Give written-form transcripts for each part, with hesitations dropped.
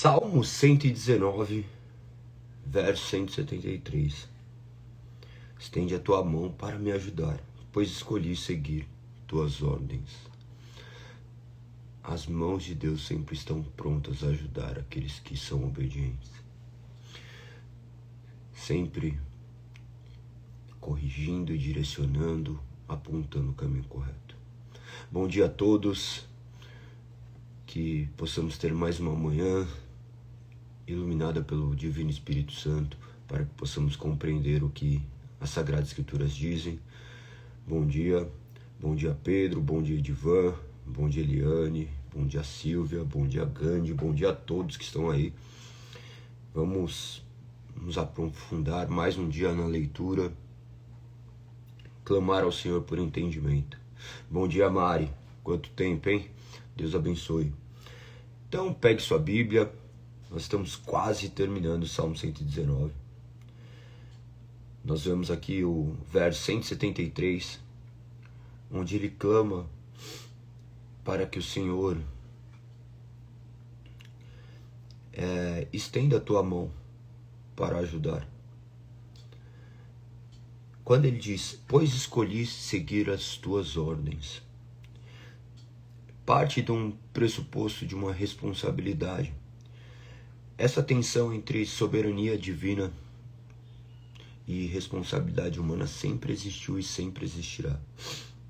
Salmo 119, verso 173. Estende a tua mão para me ajudar, pois escolhi seguir tuas ordens. As mãos de Deus sempre estão prontas a ajudar aqueles que são obedientes. Sempre corrigindo e direcionando, apontando o caminho correto. Bom dia a todos, que possamos ter mais uma manhã iluminada pelo Divino Espírito Santo, para que possamos compreender o que as Sagradas Escrituras dizem. Bom dia Pedro, bom dia Edivan, bom dia Eliane, bom dia Silvia, bom dia Gandhi, bom dia a todos que estão aí. Vamos nos aprofundar mais um dia na leitura, clamar ao Senhor por entendimento. Bom dia Mari, quanto tempo, hein? Deus abençoe. Então pegue sua Bíblia, nós estamos quase terminando o Salmo 119. Nós vemos aqui o verso 173, onde ele clama para que o Senhor estenda a tua mão para ajudar. Quando ele diz, pois escolhi seguir as tuas ordens, parte de um pressuposto de uma responsabilidade. Essa tensão entre soberania divina e responsabilidade humana sempre existiu e sempre existirá.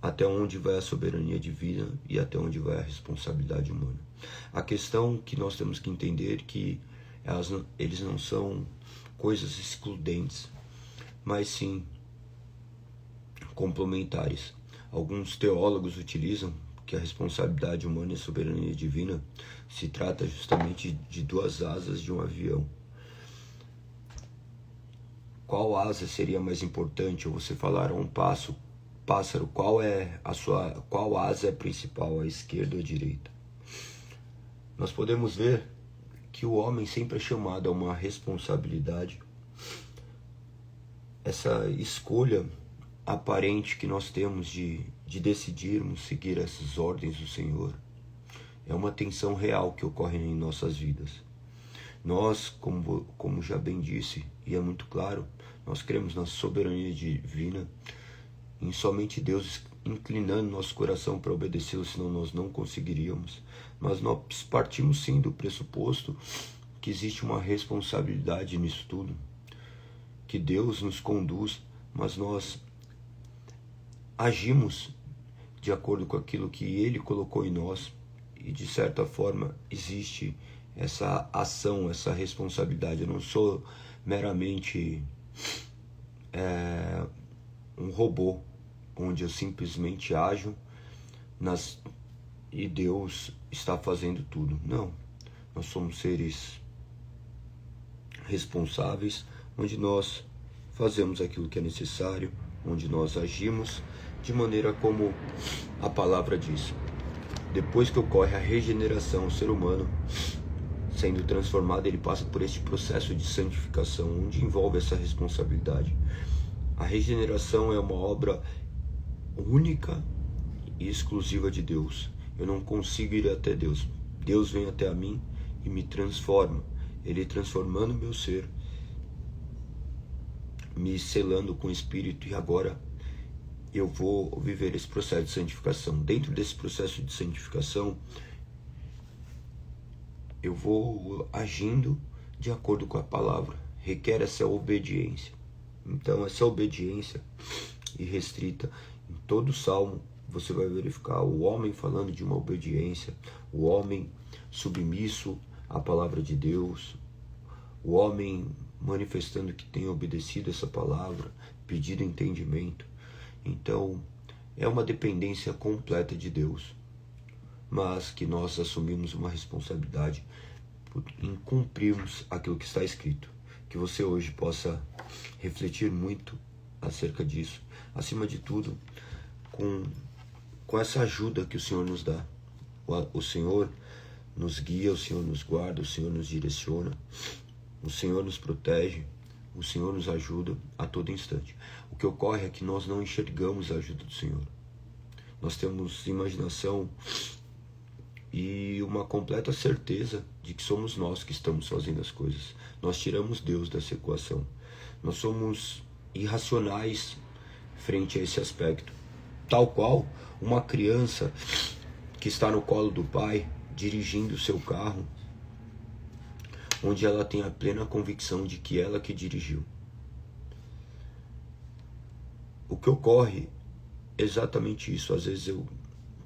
Até onde vai a soberania divina e até onde vai a responsabilidade humana. A questão que nós temos que entender é que eles não são coisas excludentes, mas sim complementares. Alguns teólogos utilizam que a responsabilidade humana e a soberania divina se trata justamente de duas asas de um avião. Qual asa seria mais importante? Ou você falar a um pássaro, qual asa é principal, a esquerda ou a direita? Nós podemos ver que o homem sempre é chamado a uma responsabilidade. Essa escolha aparente que nós temos de decidirmos seguir essas ordens do Senhor é uma tensão real que ocorre em nossas vidas. Nós, como já bem disse, e é muito claro, nós cremos na soberania divina, em somente Deus inclinando nosso coração para obedecê-lo, senão nós não conseguiríamos. Mas nós partimos sim do pressuposto que existe uma responsabilidade nisso tudo, que Deus nos conduz, mas nós agimos de acordo com aquilo que Ele colocou em nós, e de certa forma existe essa ação, essa responsabilidade. Eu não sou meramente um robô, onde eu simplesmente ajo e Deus está fazendo tudo. Não, nós somos seres responsáveis, onde nós fazemos aquilo que é necessário, onde nós agimos de maneira como a palavra diz. Depois que ocorre a regeneração, o ser humano sendo transformado, ele passa por este processo de santificação, onde envolve essa responsabilidade. A regeneração é uma obra única e exclusiva de Deus. Eu não consigo ir até Deus. Deus vem até a mim e me transforma. Ele transformando o meu ser, me selando com o Espírito, e agora eu vou viver esse processo de santificação. Dentro desse processo de santificação, eu vou agindo de acordo com a palavra. Requer essa obediência. Então, essa obediência irrestrita, em todo salmo, você vai verificar o homem falando de uma obediência, o homem submisso à palavra de Deus, o homem manifestando que tem obedecido essa palavra, pedido entendimento. Então, é uma dependência completa de Deus, mas que nós assumimos uma responsabilidade em cumprirmos aquilo que está escrito. Que você hoje possa refletir muito acerca disso, acima de tudo, com essa ajuda que o Senhor nos dá. O Senhor nos guia, o Senhor nos guarda, o Senhor nos direciona, o Senhor nos protege, o Senhor nos ajuda a todo instante. O que ocorre é que nós não enxergamos a ajuda do Senhor. Nós temos imaginação e uma completa certeza de que somos nós que estamos fazendo as coisas. Nós tiramos Deus dessa equação. Nós somos irracionais frente a esse aspecto. Tal qual uma criança que está no colo do pai, dirigindo o seu carro, onde ela tem a plena convicção de que ela que dirigiu. O que ocorre é exatamente isso. Às vezes eu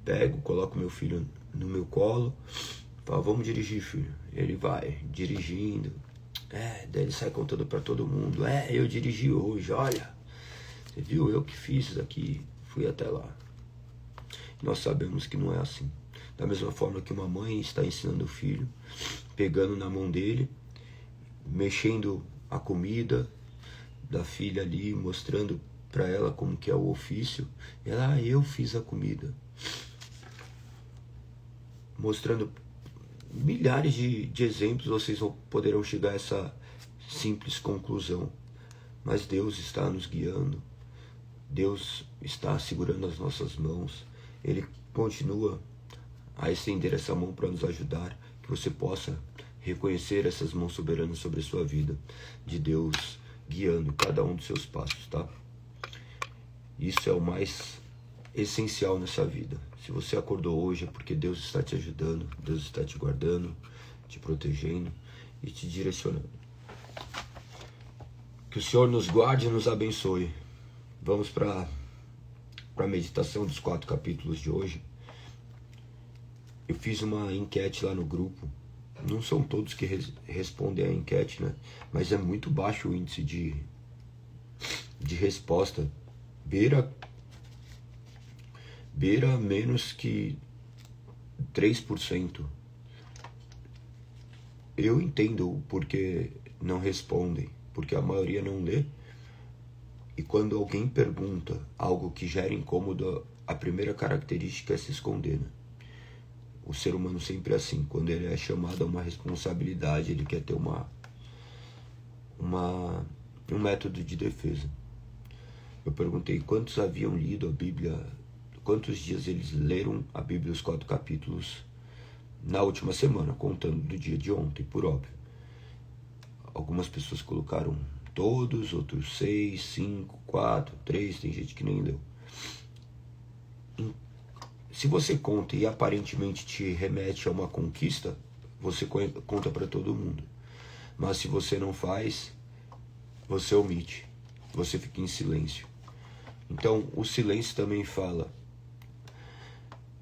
pego, coloco meu filho no meu colo, falo, vamos dirigir, filho. Ele vai dirigindo, daí ele sai contando para todo mundo, eu dirigi hoje, olha, você viu, eu que fiz isso aqui, fui até lá. Nós sabemos que não é assim. Da mesma forma que uma mãe está ensinando o filho, pegando na mão dele, mexendo a comida da filha ali, mostrando para ela como que é o ofício. Ela, eu fiz a comida. Mostrando milhares de exemplos, vocês poderão chegar a essa simples conclusão. Mas Deus está nos guiando. Deus está segurando as nossas mãos. Ele continua a estender essa mão para nos ajudar, que você possa reconhecer essas mãos soberanas sobre a sua vida, de Deus guiando cada um dos seus passos, tá? Isso é o mais essencial nessa vida. Se você acordou hoje é porque Deus está te ajudando, Deus está te guardando, te protegendo e te direcionando. Que o Senhor nos guarde e nos abençoe. Vamos para a meditação dos 4 capítulos de hoje. Eu fiz uma enquete lá no grupo. Não são todos que respondem a enquete, né? Mas é muito baixo o índice de resposta. Beira menos que 3%. Eu entendo o porquê não respondem, porque a maioria não lê. E quando alguém pergunta algo que gera incômodo, a primeira característica é se esconder, né? O ser humano sempre é assim. Quando ele é chamado a uma responsabilidade, ele quer ter um método de defesa. Eu perguntei quantos haviam lido a Bíblia, quantos dias eles leram a Bíblia, os 4 capítulos, na última semana, contando do dia de ontem, por óbvio. Algumas pessoas colocaram todos, outros 6, 5, 4, 3, tem gente que nem leu. Se você conta e aparentemente te remete a uma conquista, você conta para todo mundo. Mas se você não faz, você omite, você fica em silêncio. Então o silêncio também fala.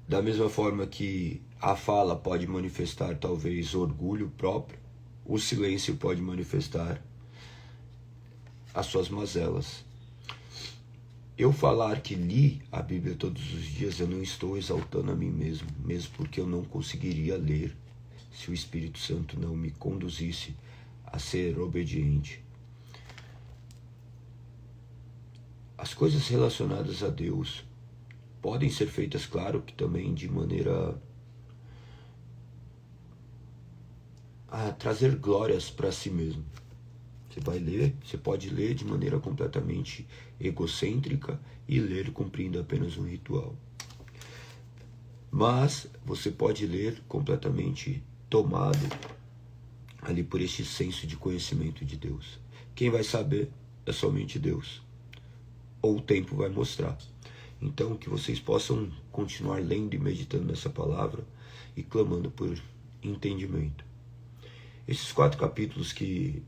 Da mesma forma que a fala pode manifestar talvez orgulho próprio, o silêncio pode manifestar as suas mazelas. Eu falar que li a Bíblia todos os dias, eu não estou exaltando a mim mesmo porque eu não conseguiria ler se o Espírito Santo não me conduzisse a ser obediente. As coisas relacionadas a Deus podem ser feitas, claro, que também de maneira a trazer glórias para si mesmo. Você pode ler de maneira completamente egocêntrica e ler cumprindo apenas um ritual. Mas você pode ler completamente tomado ali por este senso de conhecimento de Deus. Quem vai saber é somente Deus. Ou o tempo vai mostrar. Então que vocês possam continuar lendo e meditando nessa palavra e clamando por entendimento. Esses 4 capítulos que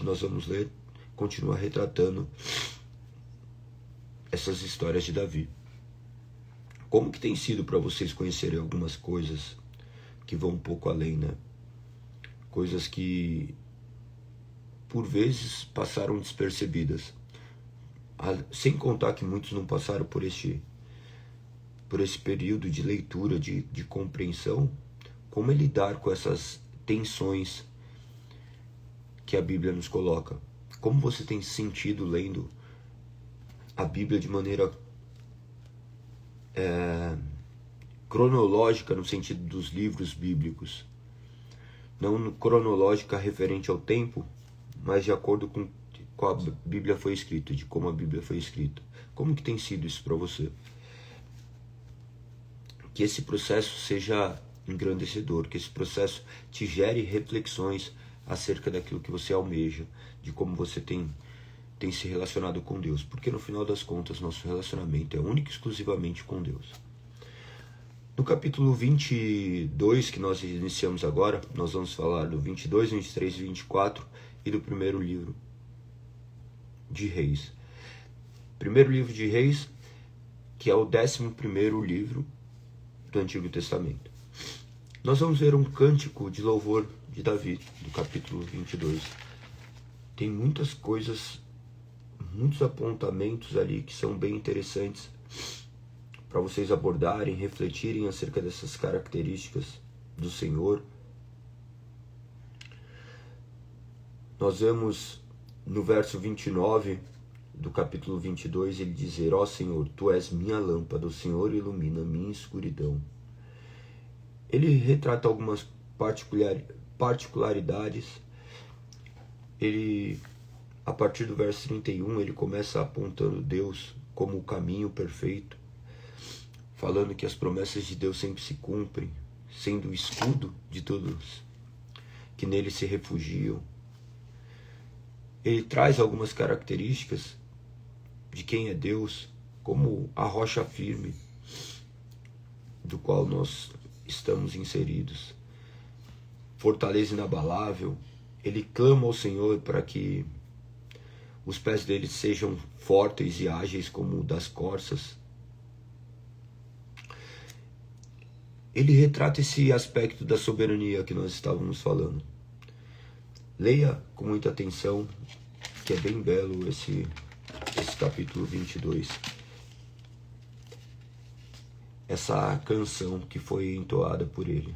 nós vamos ler, continua retratando essas histórias de Davi. Como que tem sido para vocês conhecerem algumas coisas que vão um pouco além, né? Coisas que por vezes passaram despercebidas. Sem contar que muitos não passaram por esse período de leitura, de compreensão, como lidar com essas tensões que a Bíblia nos coloca. Como você tem sentido lendo a Bíblia de maneira cronológica, no sentido dos livros bíblicos, não cronológica referente ao tempo, mas de acordo com a Bíblia foi escrita, de como a Bíblia foi escrita. Como que tem sido isso para você? Que esse processo seja engrandecedor, que esse processo te gere reflexões acerca daquilo que você almeja, de como você tem se relacionado com Deus, porque no final das contas nosso relacionamento é único e exclusivamente com Deus. No capítulo 22 que nós iniciamos agora, nós vamos falar do 22, 23 e 24 e do primeiro livro de Reis. Primeiro livro de Reis, que é o 11º livro do Antigo Testamento. Nós vamos ver um cântico de louvor de Davi, do capítulo 22. Tem muitas coisas, muitos apontamentos ali que são bem interessantes para vocês abordarem, refletirem acerca dessas características do Senhor. Nós vemos no verso 29 do capítulo 22, ele dizer: ó Senhor, Tu és minha lâmpada, o Senhor ilumina minha escuridão. Ele retrata algumas particularidades. Ele, a partir do verso 31, ele começa apontando Deus como o caminho perfeito, falando que as promessas de Deus sempre se cumprem, sendo o escudo de todos que nele se refugiam. Ele traz algumas características de quem é Deus, como a rocha firme do qual nós estamos inseridos, fortaleza inabalável. Ele clama ao Senhor para que os pés dele sejam fortes e ágeis como o das corças. Ele retrata esse aspecto da soberania que nós estávamos falando. Leia com muita atenção, que é bem belo esse capítulo 22. Essa canção que foi entoada por ele.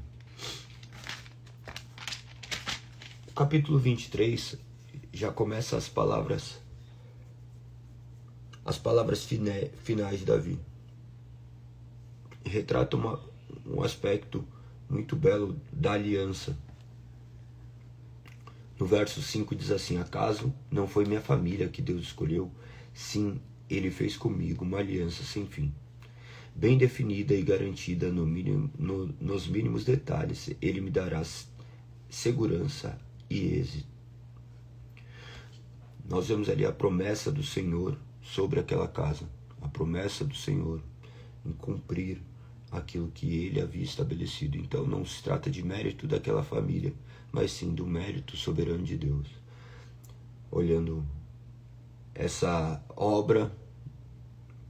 O capítulo 23 já começa as palavras finais de Davi. Retrata um aspecto muito belo da aliança. No verso 5 diz assim: acaso não foi minha família que Deus escolheu? Sim, Ele fez comigo uma aliança sem fim, bem definida e garantida nos mínimos detalhes. Ele me dará segurança e êxito. Nós vemos ali a promessa do Senhor sobre aquela casa, a promessa do Senhor em cumprir aquilo que Ele havia estabelecido. Então não se trata de mérito daquela família, mas sim do mérito soberano de Deus. Olhando essa obra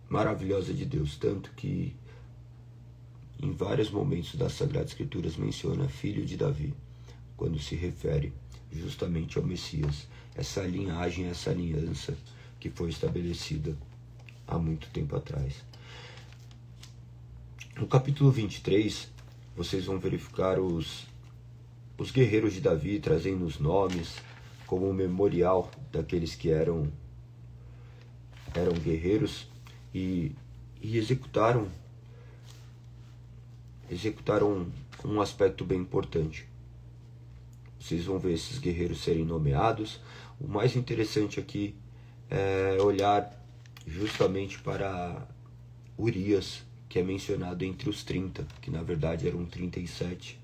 maravilhosa de Deus, tanto que em vários momentos das Sagradas Escrituras menciona filho de Davi, quando se refere justamente ao Messias, essa linhagem, essa aliança que foi estabelecida há muito tempo atrás. No capítulo 23, vocês vão verificar os guerreiros de Davi trazendo os nomes como um memorial daqueles que eram guerreiros e executaram um aspecto bem importante. Vocês vão ver esses guerreiros serem nomeados. O mais interessante aqui é olhar justamente para Urias, que é mencionado entre os 30, que na verdade eram 37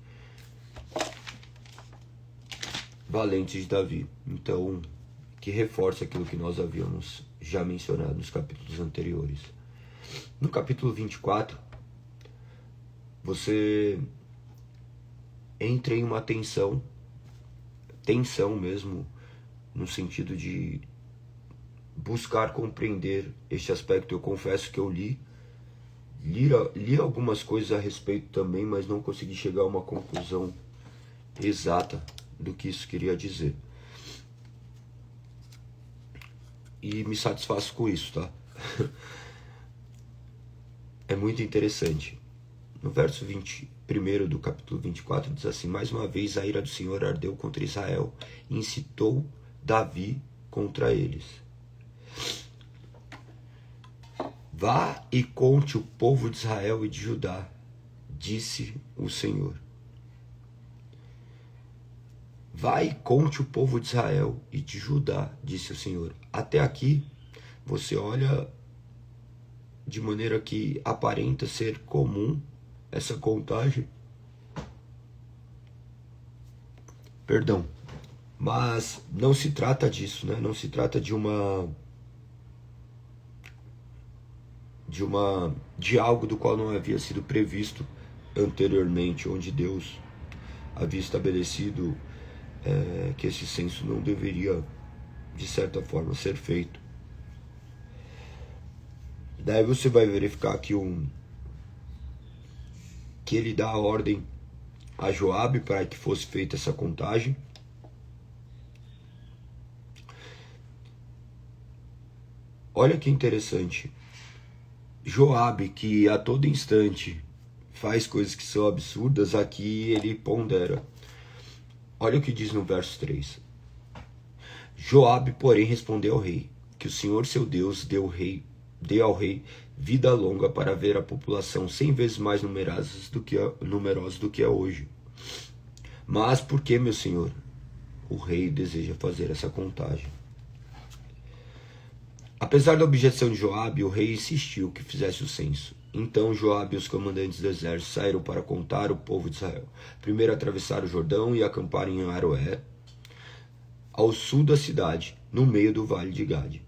valentes de Davi. Então, que reforça aquilo que nós havíamos já mencionado nos capítulos anteriores. No capítulo 24, você entra em uma tensão mesmo, no sentido de buscar compreender este aspecto. Eu confesso que eu li algumas coisas a respeito também, mas não consegui chegar a uma conclusão exata do que isso queria dizer. E me satisfaço com isso, tá? É muito interessante. No verso 21 do capítulo 24 diz assim: mais uma vez a ira do Senhor ardeu contra Israel e incitou Davi contra eles. Vá e conte o povo de Israel e de Judá, disse o Senhor. Vá e conte o povo de Israel e de Judá, disse o Senhor. Até aqui, você olha de maneira que aparenta ser comum essa contagem, Perdão. Mas não se trata disso, né? Não se trata de algo do qual não havia sido previsto anteriormente, onde Deus havia estabelecido que esse censo não deveria, de certa forma, ser feito. Daí você vai verificar que ele dá a ordem a Joabe para que fosse feita essa contagem. Olha que interessante. Joabe, que a todo instante faz coisas que são absurdas, aqui ele pondera. Olha o que diz no verso 3. Joabe, porém, respondeu ao rei, que o Senhor seu Deus dê ao rei vida longa para ver a população 100 vezes mais numerosa do que é hoje. Mas por que, meu senhor, o rei deseja fazer essa contagem? Apesar da objeção de Joabe, o rei insistiu que fizesse o censo. Então Joabe e os comandantes do exército saíram para contar o povo de Israel. Primeiro atravessaram o Jordão e acamparam em Aroé, ao sul da cidade, no meio do vale de Gade.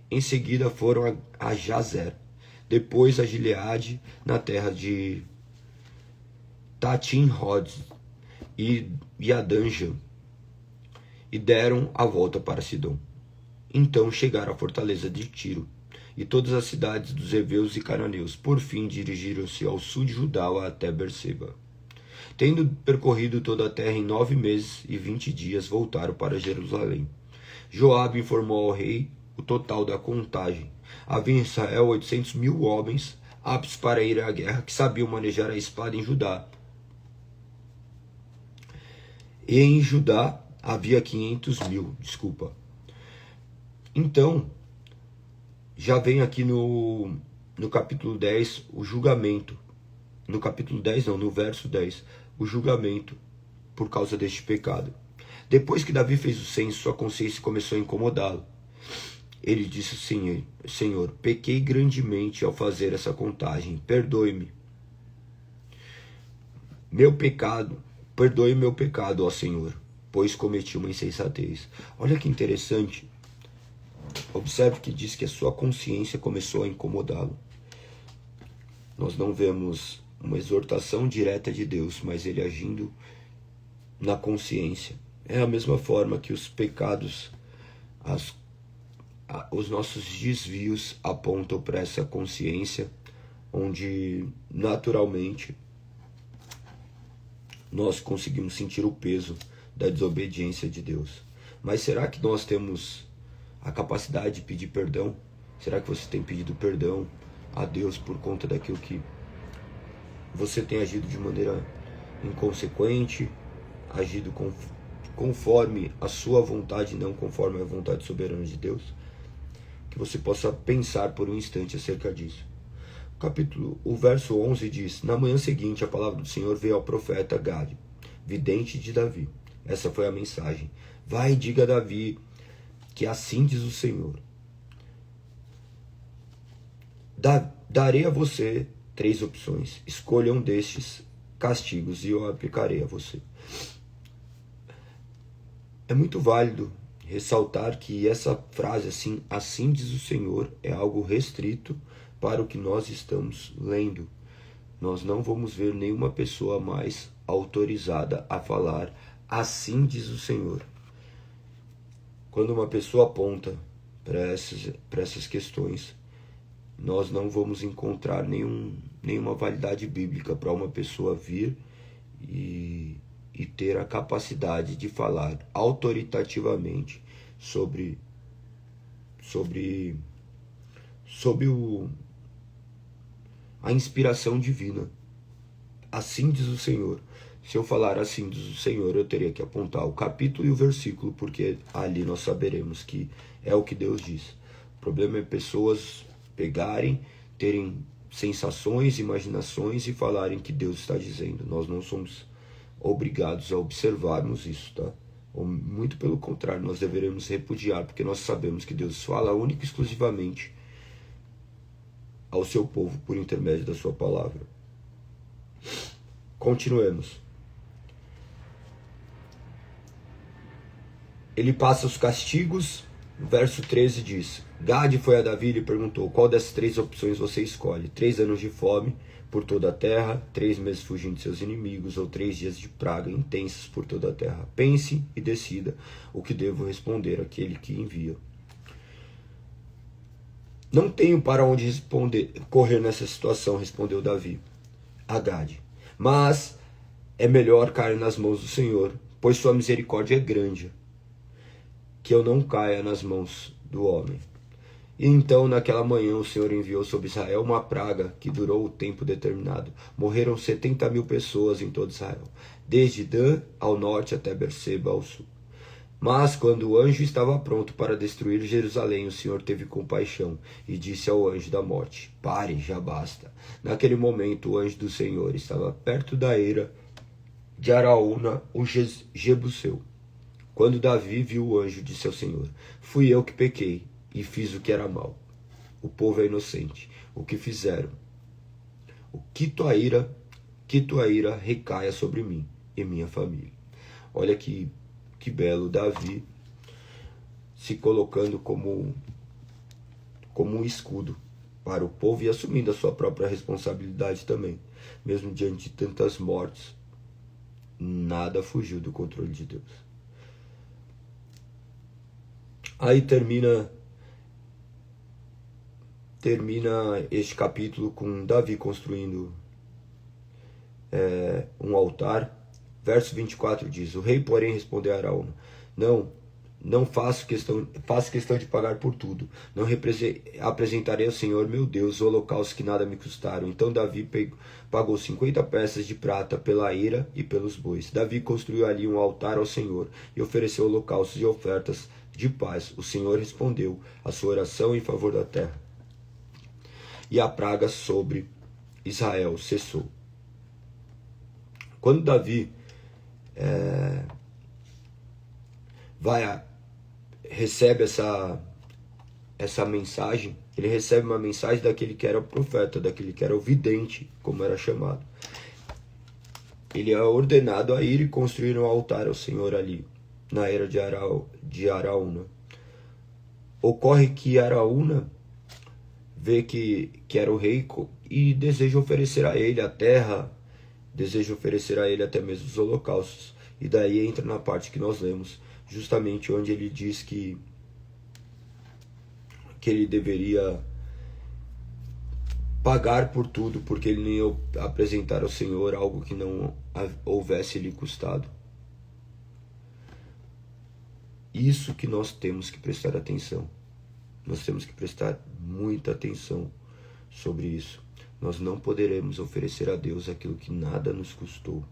Em seguida foram a Jazer, depois a Gileade, na terra de Tatim-Rods e a Danja, e deram a volta para Sidom. Então chegaram à fortaleza de Tiro e todas as cidades dos heveus e cananeus. Por fim dirigiram-se ao sul de Judá até Berseba. Tendo percorrido toda a terra em 9 meses e 20 dias, voltaram para Jerusalém. Joabe informou ao rei o total da contagem. Havia em Israel 800.000 homens aptos para ir à guerra, que sabiam manejar a espada em Judá. E em Judá havia 500.000, Então, já vem aqui no capítulo 10 o julgamento. No capítulo 10 não, no verso 10, o julgamento por causa deste pecado. Depois que Davi fez o censo, sua consciência começou a incomodá-lo. Ele disse: Senhor, pequei grandemente ao fazer essa contagem, perdoe-me. Perdoe meu pecado, ó Senhor, pois cometi uma insensatez. Olha que interessante. Observe que diz que a sua consciência começou a incomodá-lo. Nós não vemos uma exortação direta de Deus, mas ele agindo na consciência. É a mesma forma que os pecados, os nossos desvios apontam para essa consciência, onde naturalmente nós conseguimos sentir o peso da desobediência de Deus. Mas será que nós temos a capacidade de pedir perdão? Será que você tem pedido perdão a Deus por conta daquilo que você tem agido de maneira inconsequente, agido conforme a sua vontade, não conforme a vontade soberana de Deus? Que você possa pensar por um instante acerca disso. O verso 11 diz: Na manhã seguinte a palavra do Senhor veio ao profeta Gade, vidente de Davi. Essa foi a mensagem: Vai e diga a Davi que assim diz o Senhor: darei a você 3 opções. Escolha um destes castigos e eu aplicarei a você. É muito válido ressaltar que essa frase assim diz o Senhor, é algo restrito para o que nós estamos lendo. Nós não vamos ver nenhuma pessoa mais autorizada a falar assim diz o Senhor. Quando uma pessoa aponta para essas questões, nós não vamos encontrar nenhuma validade bíblica para uma pessoa vir e ter a capacidade de falar autoritativamente sobre a inspiração divina. Assim diz o Senhor. Se eu falar assim diz o Senhor, eu teria que apontar o capítulo e o versículo, porque ali nós saberemos que é o que Deus diz. O problema é pessoas pegarem, terem sensações, imaginações e falarem que Deus está dizendo. Nós não somos obrigados a observarmos isso, tá? Ou, muito pelo contrário, nós deveremos repudiar, porque nós sabemos que Deus fala única e exclusivamente ao seu povo por intermédio da sua palavra. Continuemos. ele passa os castigos. Verso 13 diz: Gade foi a Davi e lhe perguntou: qual dessas 3 opções você escolhe? 3 anos de fome por toda a terra, 3 meses fugindo de seus inimigos, ou 3 dias de praga intensas por toda a terra? Pense e decida o que devo responder àquele que envia. Não tenho para onde correr nessa situação, respondeu Davi a Gade. Mas é melhor cair nas mãos do Senhor, pois sua misericórdia é grande, que eu não caia nas mãos do homem. E então, naquela manhã, o Senhor enviou sobre Israel uma praga que durou o tempo determinado. Morreram 70.000 pessoas em todo Israel, desde Dan ao norte até Berseba ao sul. Mas quando o anjo estava pronto para destruir Jerusalém, o Senhor teve compaixão e disse ao anjo da morte: pare, já basta. Naquele momento, o anjo do Senhor estava perto da eira de Araúna, o Jebuseu. Quando Davi viu o anjo de seu Senhor: fui eu que pequei e fiz o que era mal. O povo é inocente. O que fizeram? Que tua ira recaia sobre mim e minha família. Olha que belo, Davi se colocando como um escudo para o povo e assumindo a sua própria responsabilidade também. Mesmo diante de tantas mortes, nada fugiu do controle de Deus. Aí termina este capítulo com Davi construindo um altar. Verso 24 diz: o rei, porém, respondeu a Araúna: não faço questão de pagar por tudo. Não apresentarei ao Senhor meu Deus holocaustos que nada me custaram. Então Davi pagou 50 peças de prata pela eira e pelos bois. Davi construiu ali um altar ao Senhor e ofereceu holocaustos e ofertas de paz. O Senhor respondeu a sua oração em favor da terra, e a praga sobre Israel cessou. Quando Davi recebe essa mensagem, ele recebe uma mensagem daquele que era o profeta, daquele que era o vidente, como era chamado. Ele é ordenado a ir e construir um altar ao Senhor ali, na era de Araúna. Ocorre que Araúna vê que era o rei e deseja oferecer a ele a terra, deseja oferecer a ele até mesmo os holocaustos. E daí entra na parte que nós lemos, justamente onde ele diz que ele deveria pagar por tudo, porque ele não ia apresentar ao Senhor algo que não houvesse lhe custado. Isso que nós temos que prestar atenção. Nós temos que prestar muita atenção sobre isso. Nós não poderemos oferecer a Deus aquilo que nada nos custou,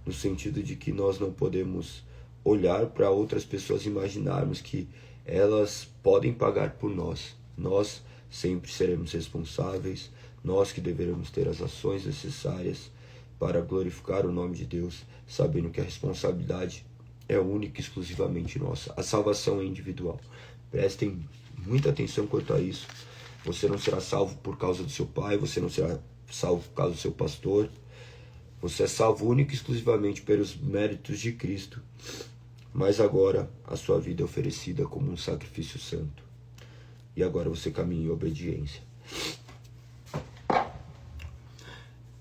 no sentido de que nós não podemos olhar para outras pessoas e imaginarmos que elas podem pagar por nós. Nós sempre seremos responsáveis, nós que deveremos ter as ações necessárias para glorificar o nome de Deus, sabendo que a responsabilidade é única e exclusivamente nossa. A salvação é individual. Prestem muita atenção quanto a isso. Você não será salvo por causa do seu pai, você não será salvo por causa do seu pastor. Você é salvo única e exclusivamente pelos méritos de Cristo. Mas agora a sua vida é oferecida como um sacrifício santo. E agora você caminha em obediência.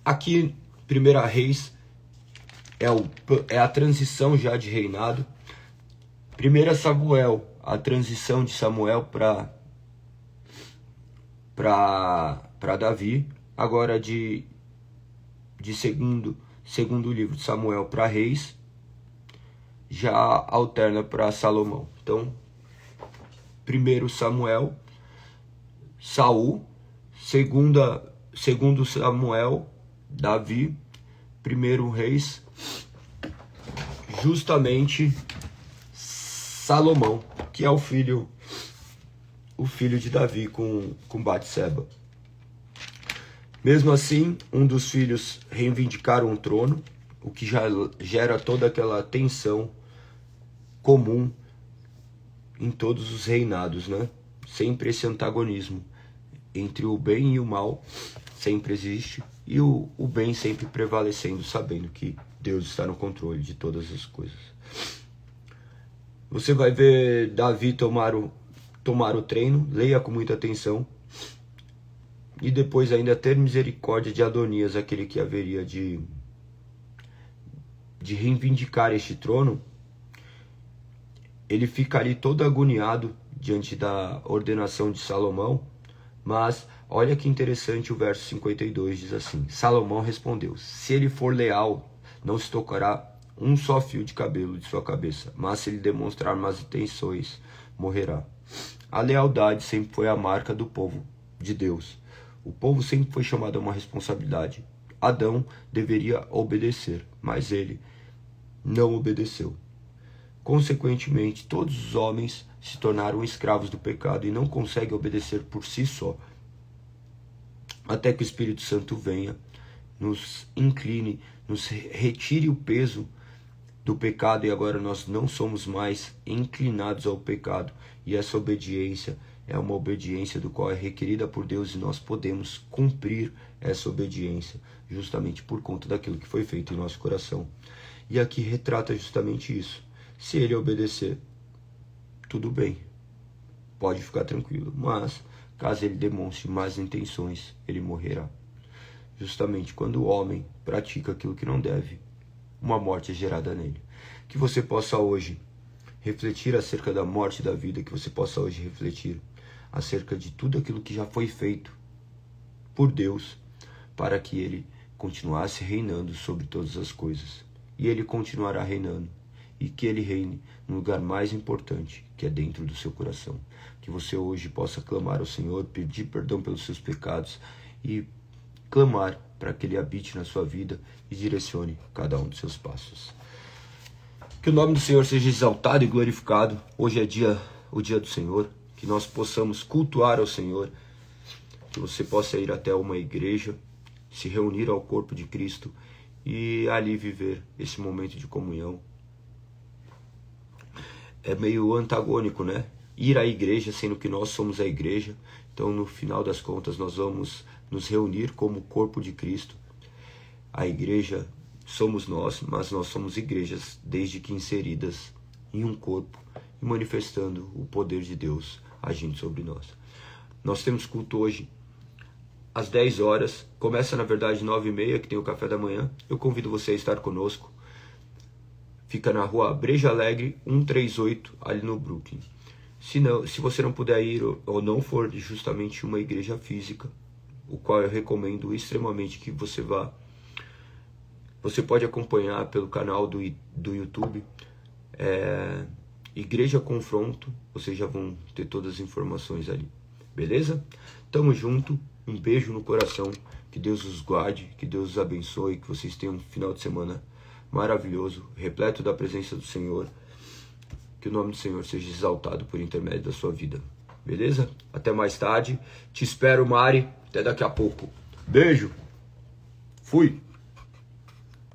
Aqui, 1 Reis, é a transição já de reinado. 1 Samuel, a transição de Samuel para Davi. Agora de segundo livro de Samuel para Reis, já alterna para Salomão. Então, 1 Samuel, Saul, segundo Samuel, Davi, 1 Reis, justamente Salomão, que é o filho de Davi com Batseba. Mesmo assim, um dos filhos reivindicaram o trono, o que já gera toda aquela tensão comum em todos os reinados, né? Sempre esse antagonismo entre o bem e o mal sempre existe, e o bem sempre prevalecendo, sabendo que Deus está no controle de todas as coisas. Você vai ver Davi tomar o treino, leia com muita atenção. E depois ainda ter misericórdia de Adonias, aquele que haveria de reivindicar este trono. Ele fica ali todo agoniado diante da ordenação de Salomão. Mas olha que interessante, o verso 52 diz assim: Salomão respondeu: se ele for leal, não se tocará um só fio de cabelo de sua cabeça, mas se ele demonstrar más intenções, morrerá. A lealdade sempre foi a marca do povo de Deus. O povo sempre foi chamado a uma responsabilidade. Adão deveria obedecer, mas ele não obedeceu. Consequentemente, todos os homens se tornaram escravos do pecado e não conseguem obedecer por si só. Até que o Espírito Santo venha, nos incline, nos retire o peso do pecado, e agora nós não somos mais inclinados ao pecado. E essa obediência é uma obediência do qual é requerida por Deus, e nós podemos cumprir essa obediência justamente por conta daquilo que foi feito em nosso coração. E aqui retrata justamente isso. Se ele obedecer, tudo bem, pode ficar tranquilo, mas caso ele demonstre más intenções, ele morrerá. Justamente quando o homem pratica aquilo que não deve, uma morte é gerada nele. Que você possa hoje refletir acerca da morte e da vida, que você possa hoje refletir acerca de tudo aquilo que já foi feito por Deus, para que ele continuasse reinando sobre todas as coisas. E ele continuará reinando, e que ele reine no lugar mais importante, que é dentro do seu coração. Que você hoje possa clamar ao Senhor, pedir perdão pelos seus pecados e clamar para que ele habite na sua vida e direcione cada um dos seus passos. Que o nome do Senhor seja exaltado e glorificado. Hoje é o dia do Senhor, que nós possamos cultuar ao Senhor, que você possa ir até uma igreja, se reunir ao corpo de Cristo e ali viver esse momento de comunhão. É meio antagônico, né? Ir à igreja, sendo que nós somos a igreja. Então, no final das contas, nós vamos nos reunir como corpo de Cristo. A igreja somos nós, mas nós somos igrejas desde que inseridas em um corpo e manifestando o poder de Deus agindo sobre nós. Nós temos culto hoje às 10 horas. Começa, na verdade, 9h30, que tem o café da manhã. Eu convido você a estar conosco. Fica na rua Breja Alegre, 138, ali no Brooklyn. Se você não puder ir ou não for justamente uma igreja física, o qual eu recomendo extremamente que você vá, você pode acompanhar pelo canal do YouTube, Igreja Confronto, vocês já vão ter todas as informações ali. Beleza? Tamo junto, um beijo no coração, que Deus os guarde, que Deus os abençoe, que vocês tenham um final de semana maravilhoso, repleto da presença do Senhor. Que o nome do Senhor seja exaltado por intermédio da sua vida. Beleza? Até mais tarde. Te espero, Mari. Até daqui a pouco. Beijo. Fui.